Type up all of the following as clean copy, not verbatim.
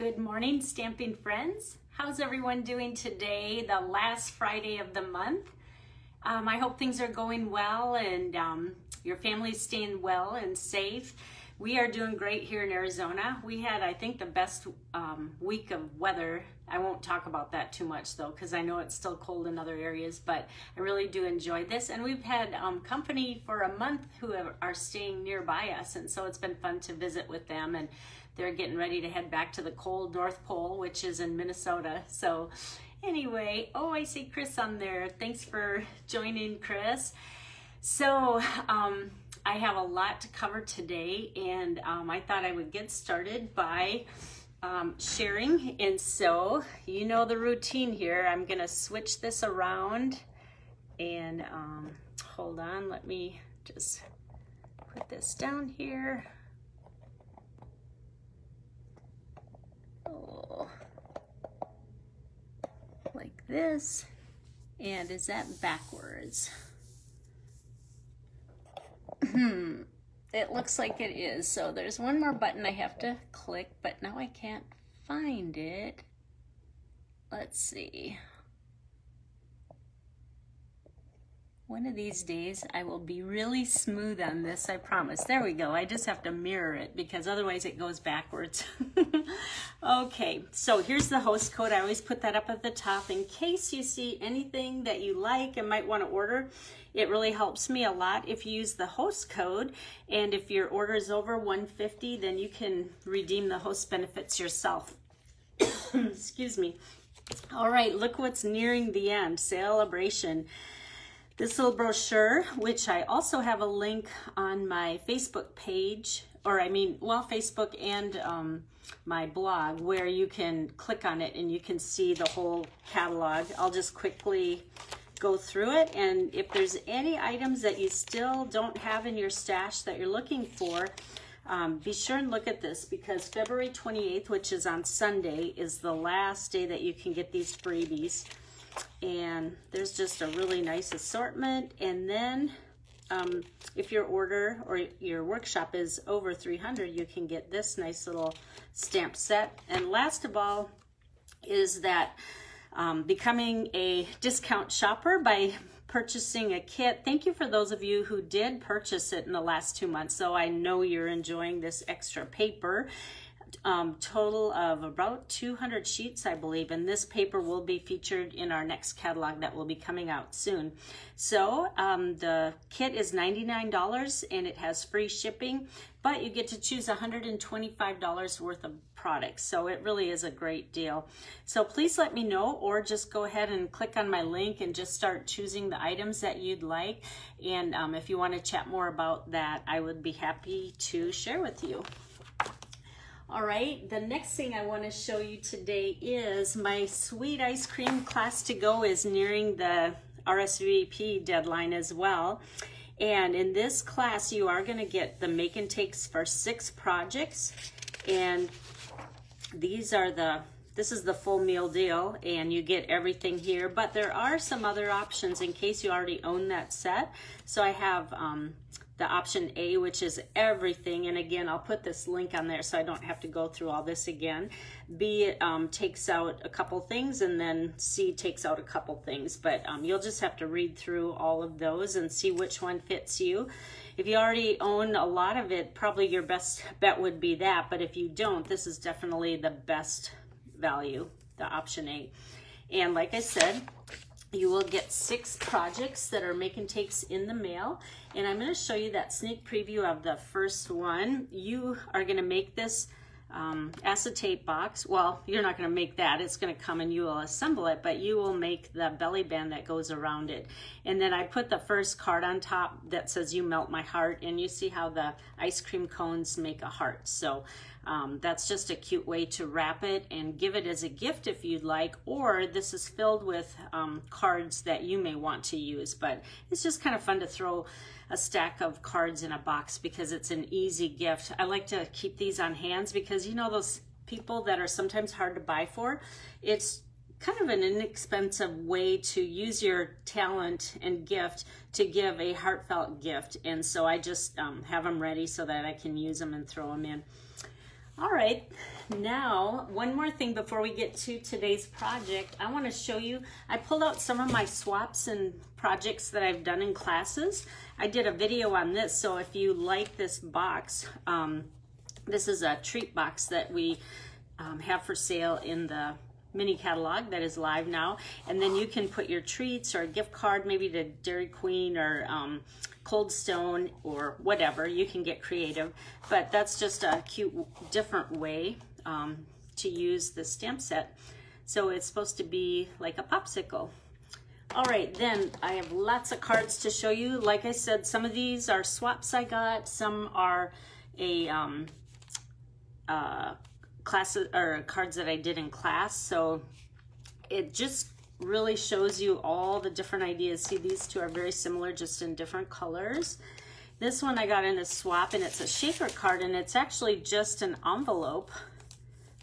Good morning, stamping friends. How's everyone doing today, the last Friday of the month? I hope things are going well and your family's staying well and safe. We are doing great here in Arizona. We had, I think, the best week of weather. I won't talk about that too much though, because I know it's still cold in other areas, but I really do enjoy this. And we've had company for a month who are staying nearby us, and so it's been fun to visit with them. And they're getting ready to head back to the cold North Pole, which is in Minnesota. So anyway, oh, I see Chris on there. Thanks for joining, Chris. So I have a lot to cover today, and I thought I would get started by sharing. And so you know the routine here. I'm gonna switch this around and hold on, let me just put this down here. Oh, like this. And is that backwards? It looks like it is. So there's one more button I have to click, but now I can't find it. Let's see. One of these days I will be really smooth on this, I promise. There we go. I just have to mirror it because otherwise it goes backwards. Okay, so here's the host code. I always put that up at the top in case you see anything that you like and might want to order. It really helps me a lot if you use the host code, and if your order is over $150, then you can redeem the host benefits yourself. Excuse me. All right, look what's nearing the end. Celebration. This little brochure, which I also have a link on my Facebook page, or Facebook and my blog, where you can click on it and you can see the whole catalog. I'll just quickly go through it, and if there's any items that you still don't have in your stash that you're looking for, be sure and look at this, because February 28th, which is on Sunday, is the last day that you can get these freebies. And there's just a really nice assortment. And then if your order or your workshop is over 300, you can get this nice little stamp set. And last of all is that becoming a discount shopper by purchasing a kit. Thank you for those of you who did purchase it in the last 2 months. So I know you're enjoying this extra paper. Total of about 200 sheets, I believe, and this paper will be featured in our next catalog that will be coming out soon. So the kit is $99 and it has free shipping, but you get to choose $125 worth of products. So it really is a great deal. So please let me know, or just go ahead and click on my link and just start choosing the items that you'd like. And if you want to chat more about that, I would be happy to share with you. All right, the next thing I want to show you today is my sweet ice cream class to go is nearing the RSVP deadline as well. And in this class, you are going to get the make and takes for 6 projects. And these are this is the full meal deal, and you get everything here. But there are some other options in case you already own that set. So I have the option A, which is everything, and again, I'll put this link on there so I don't have to go through all this again. B takes out a couple things, and then C takes out a couple things, but you'll just have to read through all of those and see which one fits you. If you already own a lot of it, probably your best bet would be that, but if you don't, this is definitely the best value, the option A. And like I said, you will get 6 projects that are make and takes in the mail. And I'm going to show you that sneak preview of the first one. You are going to make this acetate box. Well, you're not going to make that. It's going to come and you will assemble it, but you will make the belly band that goes around it. And then I put the first card on top that says "You Melt My Heart," and you see how the ice cream cones make a heart. So that's just a cute way to wrap it and give it as a gift if you'd like, or this is filled with cards that you may want to use. But it's just kind of fun to throw a stack of cards in a box because it's an easy gift. I like to keep these on hands because you know those people that are sometimes hard to buy for. It's kind of an inexpensive way to use your talent and gift to give a heartfelt gift. And so I just have them ready so that I can use them and throw them in. All right, now one more thing before we get to today's project. I want to show you, I pulled out some of my swaps and projects that I've done in classes. I did a video on this, so if you like this box, this is a treat box that we have for sale in the mini catalog that is live now, and then you can put your treats or a gift card, maybe to Dairy Queen or Cold Stone or whatever. You can get creative, but that's just a cute different way to use the stamp set. So it's supposed to be like a popsicle. All right, then I have lots of cards to show you. Like I said, some of these are swaps I got, some are classes or cards that I did in class. So it just really shows you all the different ideas. See, these two are very similar, just in different colors. This one I got in a swap, and it's a shaker card, and it's actually just an envelope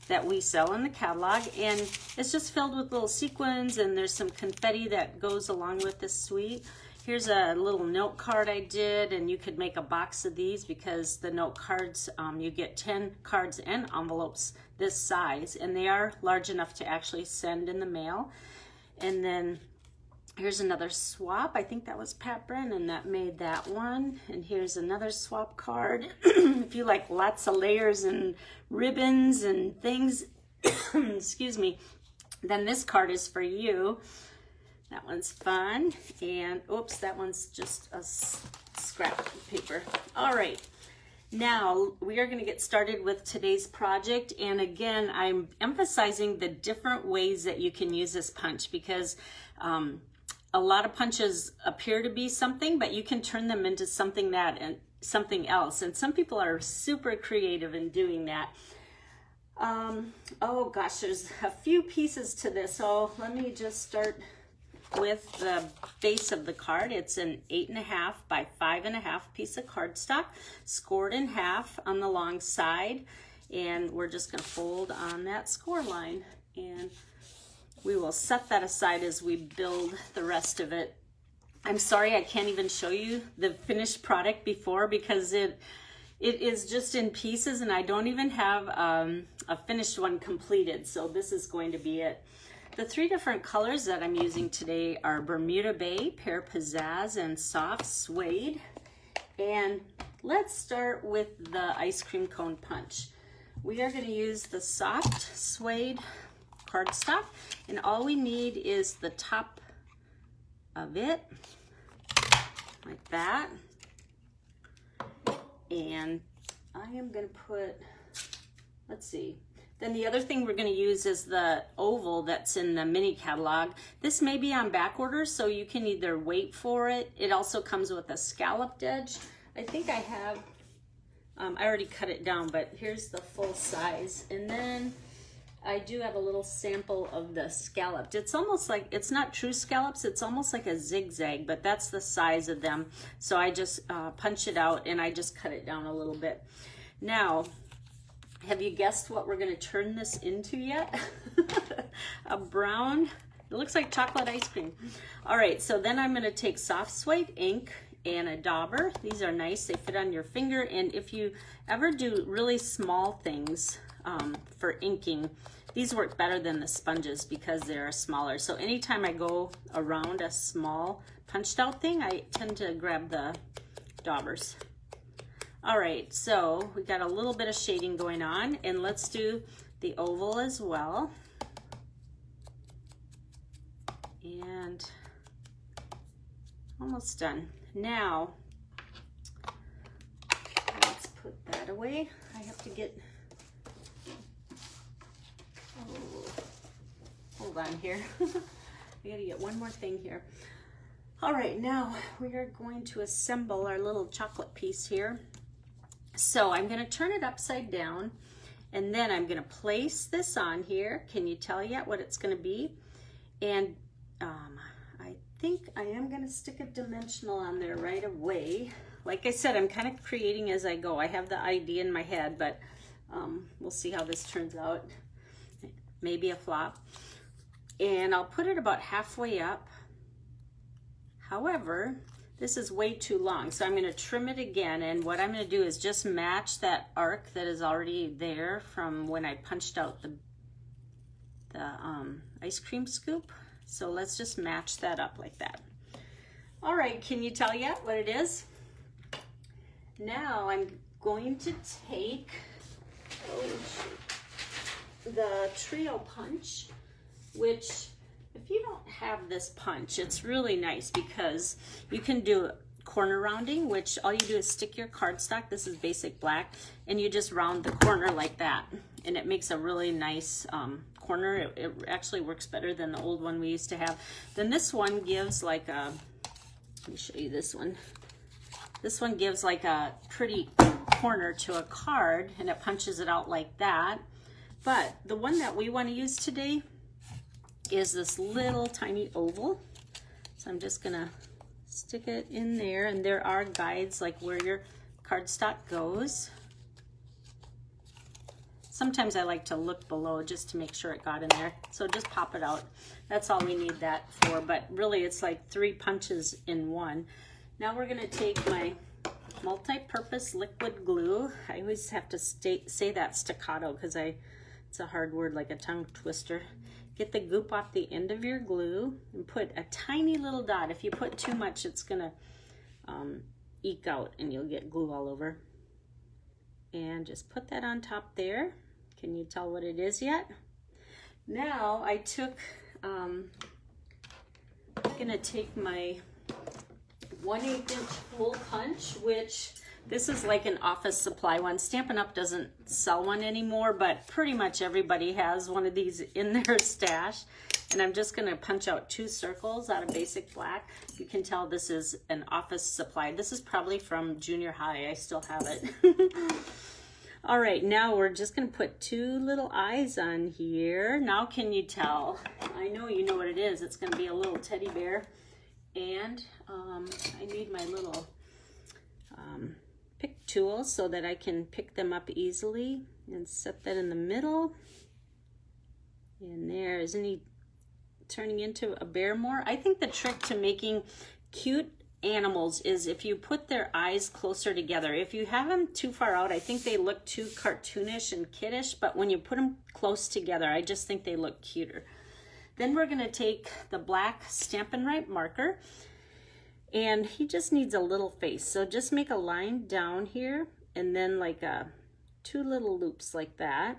that we sell in the catalog, and it's just filled with little sequins, and there's some confetti that goes along with this suite. Here's a little note card I did, and you could make a box of these because the note cards, you get 10 cards and envelopes this size, and they are large enough to actually send in the mail. And then here's another swap. I think that was Pat Brennan that made that one. And here's another swap card. If you like lots of layers and ribbons and things, excuse me, then this card is for you. That one's fun. And oops, that one's just a scrap paper. All right. Now we are going to get started with today's project, and again I'm emphasizing the different ways that you can use this punch, because a lot of punches appear to be something, but you can turn them into something else, and some people are super creative in doing that. Oh gosh, there's a few pieces to this, so let me just start with the base of the card. It's an 8.5 by 5.5 piece of cardstock, scored in half on the long side, and we're just going to fold on that score line, and we will set that aside as we build the rest of it. I'm sorry I can't even show you the finished product before, because it is just in pieces, and I don't even have a finished one completed, so this is going to be it. The three different colors that I'm using today are Bermuda Bay, Pear Pizzazz, and Soft Suede. And let's start with the ice cream cone punch. We are going to use the Soft Suede cardstock, and all we need is the top of it, like that. And I am going to put, let's see. Then the other thing we're going to use is the oval that's in the mini catalog. This may be on back order, so you can either wait for it. It also comes with a scalloped edge. I think I have, I already cut it down, but here's the full size. And then I do have a little sample of the scalloped. It's almost like, it's not true scallops, it's almost like a zigzag, but that's the size of them. So I just punch it out, and I just cut it down a little bit. Now, have you guessed what we're going to turn this into yet? A brown, it looks like chocolate ice cream. All right, so then I'm going to take Soft Suede ink and a dauber. These are nice, they fit on your finger, and if you ever do really small things for inking, these work better than the sponges because they're smaller. So anytime I go around a small punched out thing, I tend to grab the daubers. All right, so we got a little bit of shading going on, and let's do the oval as well. And almost done. Now, let's put that away. I have to get, hold on here. I gotta get one more thing here. All right, now we are going to assemble our little chocolate piece here. So I'm going to turn it upside down, and then I'm going to place this on here. Can you tell yet what it's going to be? And I think I am going to stick a dimensional on there right away. Like I said, I'm kind of creating as I go. I have the idea in my head, but we'll see how this turns out. Maybe a flop. And I'll put it about halfway up. However, this is way too long, so I'm going to trim it again, and what I'm going to do is just match that arc that is already there from when I punched out the ice cream scoop. So let's just match that up like that. All right, can you tell yet what it is? Now I'm going to take the trio punch, which if you don't have this punch, it's really nice because you can do corner rounding, which all you do is stick your cardstock, this is basic black, and you just round the corner like that, and it makes a really nice corner. It actually works better than the old one we used to have. Then this one gives like a, let me show you this one. This one gives like a pretty corner to a card, and it punches it out like that. But the one that we want to use today is this little tiny oval. So I'm just gonna stick it in there, and there are guides like where your cardstock goes. Sometimes I like to look below just to make sure it got in there. So just pop it out. That's all we need that for, but really it's like 3 punches in one. Now we're gonna take my multi-purpose liquid glue. I always have to say that staccato because it's a hard word, like a tongue twister. Get the goop off the end of your glue and put a tiny little dot. If you put too much, it's gonna eke out and you'll get glue all over. And just put that on top there. Can you tell what it is yet? Now I took, I'm gonna take my 1/8 inch hole punch, which this is like an office supply one. Stampin' Up! Doesn't sell one anymore, but pretty much everybody has one of these in their stash. And I'm just gonna punch out 2 circles out of basic black. You can tell this is an office supply. This is probably from junior high. I still have it. All right, now we're just gonna put 2 little eyes on here. Now can you tell? I know you know what it is. It's gonna be a little teddy bear. And I need my little pick tool so that I can pick them up easily and set that in the middle. And there, isn't he turning into a bear more? I think the trick to making cute animals is if you put their eyes closer together. If you have them too far out, I think they look too cartoonish and kiddish, but when you put them close together, I just think they look cuter. Then we're gonna take the black Stampin' Right marker, and he just needs a little face. So just make a line down here, and then like 2 little loops like that.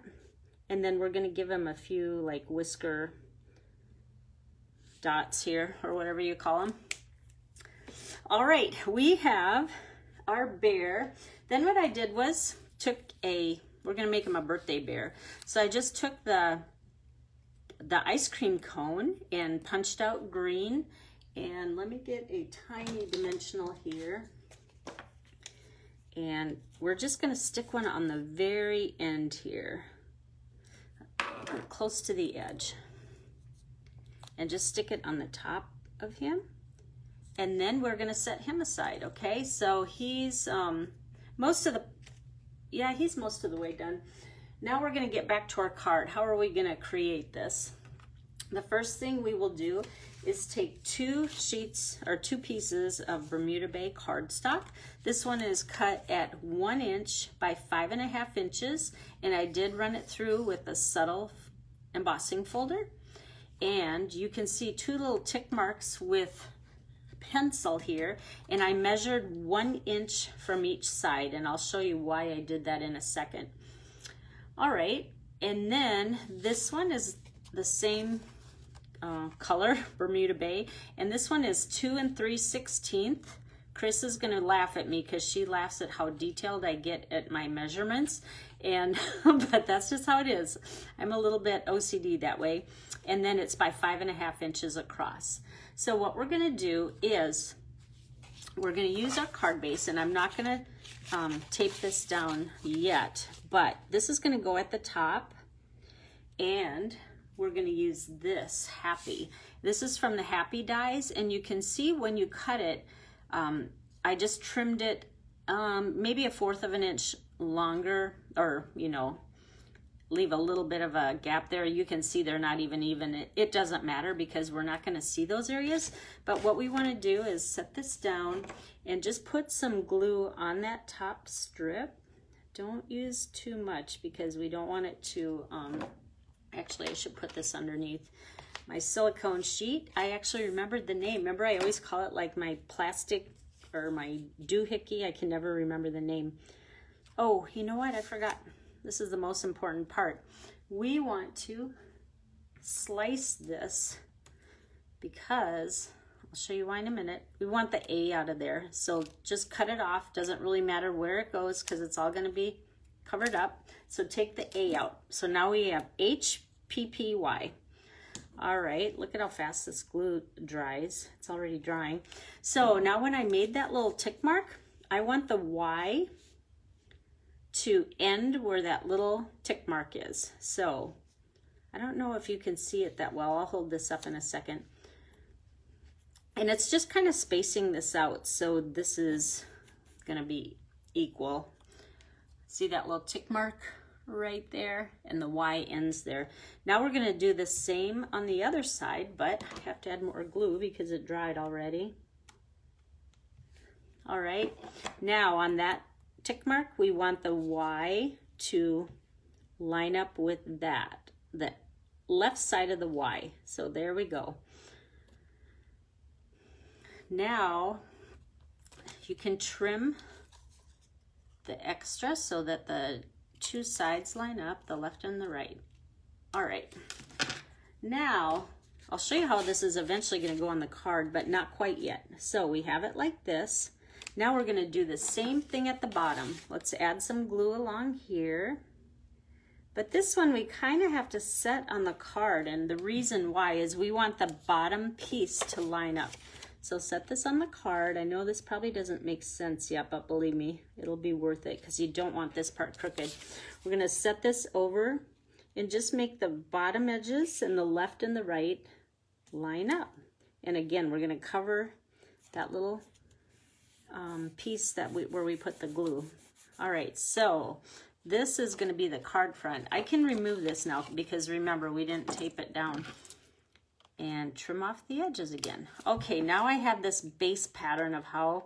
And then we're gonna give him a few like whisker dots here, or whatever you call them. All right, we have our bear. Then what I did was we're gonna make him a birthday bear. So I just took the ice cream cone and punched out green, and let me get a tiny dimensional here, and we're just going to stick one on the very end here, close to the edge, and just stick it on the top of him, and then we're going to set him aside. Okay, so he's most of the way done. Now we're going to get back to our card. How are we going to create this? The first thing we will do is take 2 sheets or 2 pieces of Bermuda Bay cardstock. This one is cut at 1 inch by 5.5 inches, and I did run it through with a subtle embossing folder. And you can see 2 little tick marks with pencil here, and I measured 1 inch from each side, and I'll show you why I did that in a second. All right, and then this one is the same color, Bermuda Bay, and this one is 2 3/16. Chris is gonna laugh at me because she laughs at how detailed I get at my measurements, and but that's just how it is. I'm a little bit OCD that way. And then it's by 5.5 inches across. So what we're gonna do is we're gonna use our card base, and I'm not gonna tape this down yet, but this is gonna go at the top, and we're gonna use this Happy. This is from the Happy dies, and you can see when you cut it, I just trimmed it maybe 1/4 of an inch longer, or leave a little bit of a gap there. You can see they're not even. It doesn't matter because we're not going to see those areas. But what we want to do is set this down and just put some glue on that top strip. Don't use too much because we don't want it to, actually I should put this underneath my silicone sheet. I actually remembered the name. Remember, I always call it like my plastic or my doohickey. I can never remember the name. Oh, you know what? I forgot. This is the most important part. We want to slice this because, I'll show you why in a minute. We want the A out of there. So just cut it off. Doesn't really matter where it goes because it's all going to be covered up. So take the A out. So now we have HPPY. All right, look at how fast this glue dries. It's already drying. So now when I made that little tick mark, I want the Y to end where that little tick mark is. So I don't know if you can see it that well. I'll hold this up in a second. And it's just kind of spacing this out. So this is gonna be equal. See that little tick mark right there? And the Y ends there. Now we're gonna do the same on the other side, but I have to add more glue because it dried already. All right, now on that tick mark, we want the Y to line up with that, the left side of the Y. So there we go. Now you can trim the extra so that the two sides line up, the left and the right. All right, now I'll show you how this is eventually going to go on the card, but not quite yet. So we have it like this. Now we're going to do the same thing at the bottom. Let's add some glue along here. But this one we kind of have to set on the card, and the reason why is we want the bottom piece to line up. So set this on the card. I know this probably doesn't make sense yet, but believe me, it'll be worth it because you don't want this part crooked. We're going to set this over and just make the bottom edges and the left and the right line up. And again, we're going to cover that little piece that where we put the glue. All right, so this is going to be the card front. I can remove this now because remember, we didn't tape it down. And trim off the edges again. Okay, now I have this base pattern of how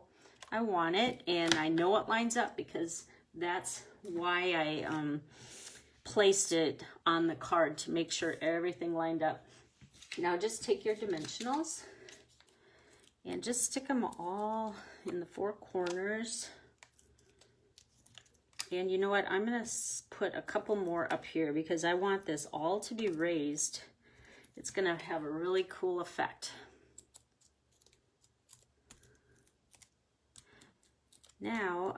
I want it, and I know it lines up because that's why I placed it on the card to make sure everything lined up. Now just take your dimensionals and just stick them all in the four corners. And you know what? I'm gonna put a couple more up here because I want this all to be raised. It's gonna have a really cool effect. Now,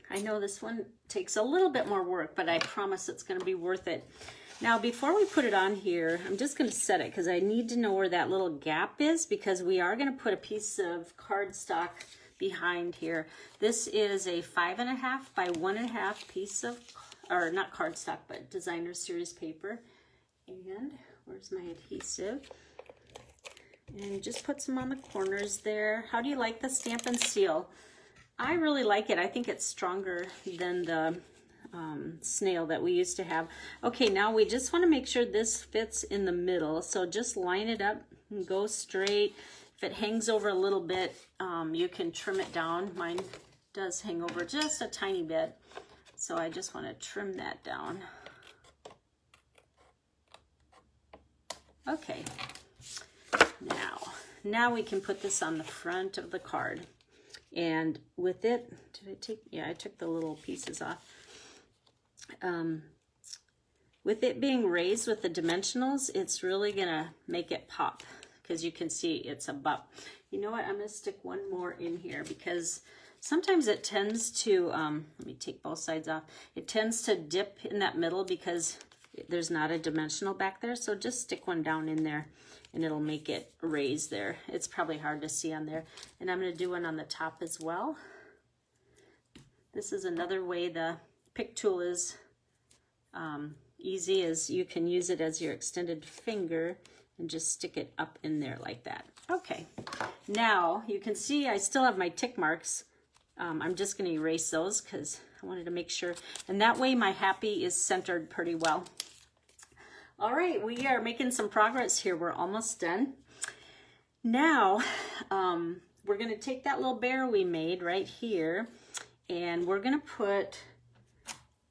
I know this one takes a little bit more work, but I promise it's gonna be worth it. Now, before we put it on here, I'm just gonna set it because I need to know where that little gap is because we are gonna put a piece of cardstock behind here. This is a 5.5 by 1.5 piece of, or not cardstock, but designer series paper. And where's my adhesive? And just put some on the corners there. How do you like the Stamp and Seal? I really like it. I think it's stronger than the snail that we used to have. Okay, now we just want to make sure this fits in the middle. So just line it up and go straight. If it hangs over a little bit, you can trim it down. Mine does hang over just a tiny bit. So I just want to trim that down. Okay, now we can put this on the front of the card. And with it, did I take, yeah, I took the little pieces off. With it being raised with the dimensionals, it's really gonna make it pop because you can see it's a bump. You know what, I'm gonna stick one more in here because sometimes it tends to, let me take both sides off. It tends to dip in that middle because there's not a dimensional back there, so just stick one down in there and it'll make it raise there. It's probably hard to see on there. And I'm going to do one on the top as well. This is another way the pick tool is easy, is you can use it as your extended finger and just stick it up in there like that. Okay, now you can see I still have my tick marks. I'm just going to erase those because I wanted to make sure. And that way my happy is centered pretty well. All right, we are making some progress here. We're almost done. Now, we're going to take that little bear we made right here, and we're going to put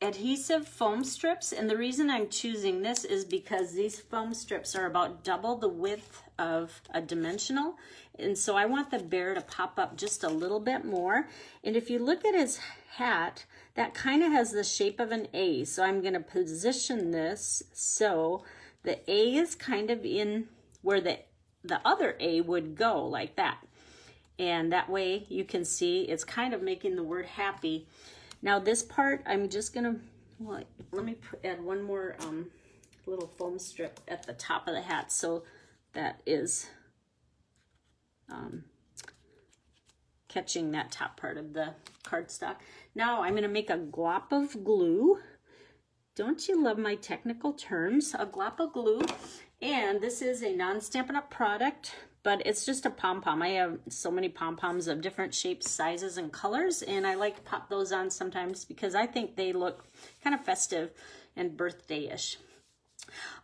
adhesive foam strips. And the reason I'm choosing this is because these foam strips are about double the width of a dimensional. And so I want the bear to pop up just a little bit more. And if you look at his hat, that kind of has the shape of an A. So I'm going to position this so the A is kind of in where the other A would go, like that. And that way you can see it's kind of making the word happy. Now this part, I'm just going to, well, let me add one more little foam strip at the top of the hat. So that is catching that top part of the cardstock. Now I'm going to make a glop of glue. Don't you love my technical terms? A glop of glue. And this is a non-Stampin' Up! Product, but it's just a pom-pom. I have so many pom-poms of different shapes, sizes, and colors, and I like to pop those on sometimes because I think they look kind of festive and birthday-ish.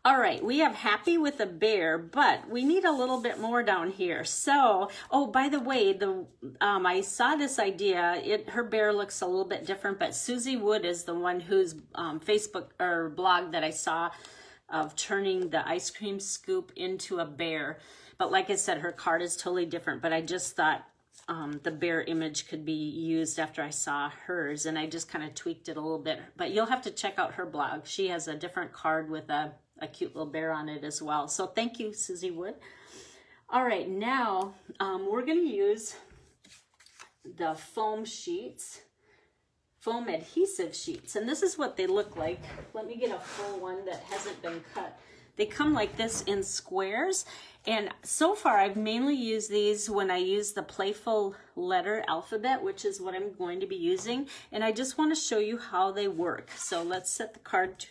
All right, we have happy with a bear, but we need a little bit more down here. So, oh, by the way, I saw this idea. Her bear looks a little bit different, but Susie Wood is the one whose Facebook or blog that I saw of turning the ice cream scoop into a bear. But like I said, her card is totally different, but I just thought the bear image could be used after I saw hers, and I just kind of tweaked it a little bit. But you'll have to check out her blog. She has a different card with a cute little bear on it as well. So thank you, Susie Wood. All right, now we're going to use the foam sheets, foam adhesive sheets, and this is what they look like. Let me get a full one that hasn't been cut. They come like this in squares, and so far I've mainly used these when I use the playful letter alphabet, which is what I'm going to be using, and I just want to show you how they work. So let's set the card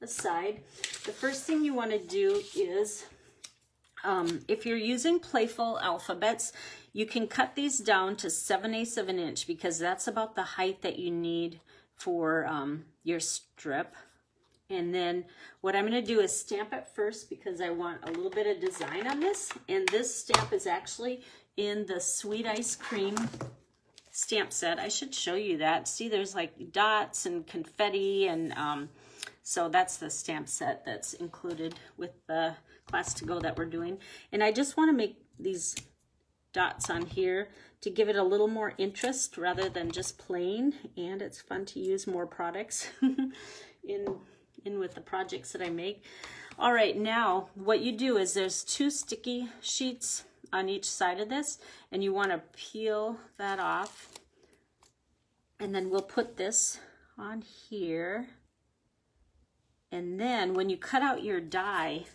aside. The first thing you want to do is, if you're using playful alphabets, you can cut these down to 7/8 of an inch because that's about the height that you need for your strip. And then what I'm going to do is stamp it first because I want a little bit of design on this. And this stamp is actually in the Sweet Ice Cream stamp set. I should show you that. See, there's like dots and confetti, and so that's the stamp set that's included with the class to go that we're doing. And I just want to make these dots on here to give it a little more interest rather than just plain. And it's fun to use more products in with the projects that I make. All right, now what you do is there's 2 sticky sheets on each side of this, and you want to peel that off. And then we'll put this on here. And then when you cut out your die,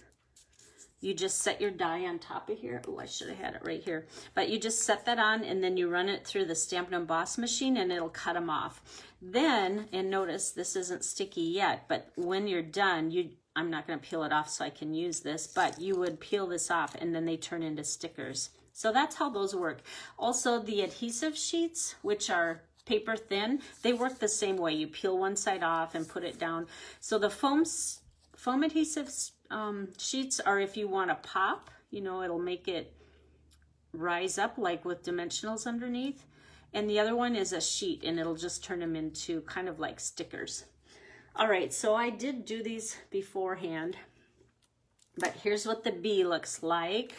you just set your die on top of here. Oh, I should have had it right here. But you just set that on, and then you run it through the Stampin' Emboss machine, and it'll cut them off. Then, and notice this isn't sticky yet, but when you're done, I'm not going to peel it off so I can use this, but you would peel this off, and then they turn into stickers. So that's how those work. Also, the adhesive sheets, which are paper thin, they work the same way. You peel one side off and put it down. So the foam adhesive sheets are if you want to pop, you know, it'll make it rise up like with dimensionals underneath. And the other one is a sheet, and it'll just turn them into kind of like stickers. All right, so I did do these beforehand, but here's what the bee looks like.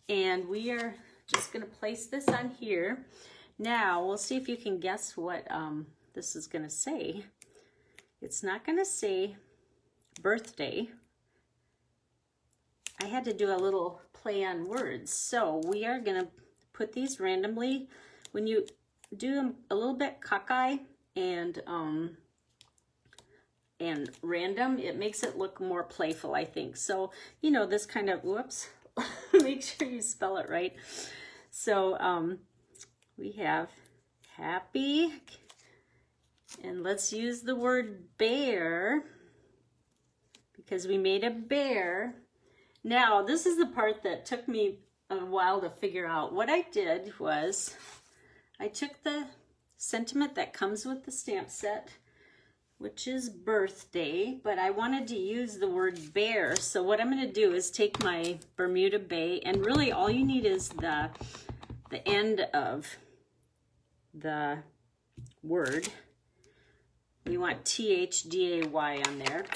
And we are just going to place this on here. Now, we'll see if you can guess what this is going to say. It's not going to say birthday. I had to do a little play on words. So we are going to put these randomly. When you do them a little bit cockeye and random, it makes it look more playful, I think. So, you know, this kind of, whoops, make sure you spell it right. So we have happy, and let's use the word bear because we made a bear. Now, this is the part that took me a while to figure out. What I did was I took the sentiment that comes with the stamp set, which is birthday, but I wanted to use the word bear. So what I'm going to do is take my Bermuda Bay, and really all you need is the end of the word. We want THDAY on there.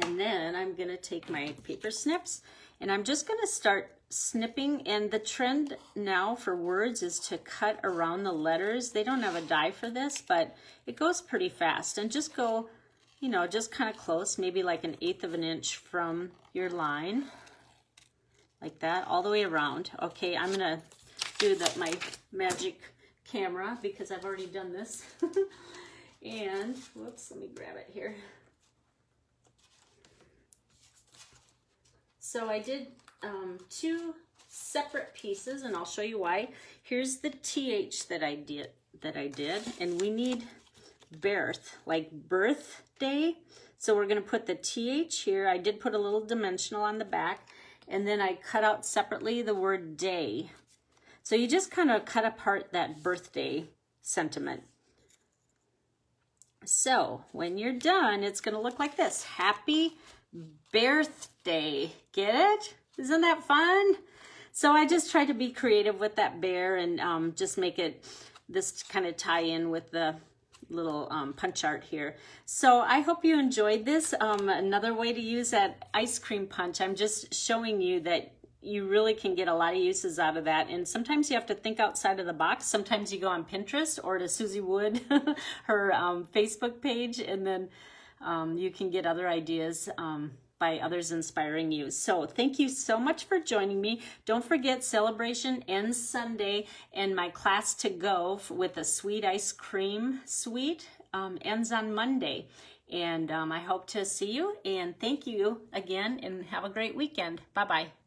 And then I'm going to take my paper snips, and I'm just going to start snipping. And the trend now for words is to cut around the letters. They don't have a die for this, but it goes pretty fast. And just go, you know, just kind of close, maybe like 1/8 of an inch from your line, like that, all the way around. Okay, I'm going to do my magic camera because I've already done this. And, whoops, let me grab it here. So I did 2 separate pieces, and I'll show you why. Here's the TH that I did, and we need birth, like birthday. So we're going to put the TH here. I did put a little dimensional on the back, and then I cut out separately the word day. So you just kind of cut apart that birthday sentiment. So when you're done, it's going to look like this. Happy birthday. Get it? Isn't that fun? So I just tried to be creative with that bear and just make it this kind of tie in with the little punch art here. So I hope you enjoyed this. Another way to use that ice cream punch, I'm just showing you that you really can get a lot of uses out of that. And sometimes you have to think outside of the box. Sometimes you go on Pinterest or to Susie Wood, her Facebook page, and then you can get other ideas by others inspiring you. So thank you so much for joining me. Don't forget, celebration ends Sunday, and my class to go with a sweet ice cream suite ends on Monday. And I hope to see you, and thank you again, and have a great weekend. Bye-bye.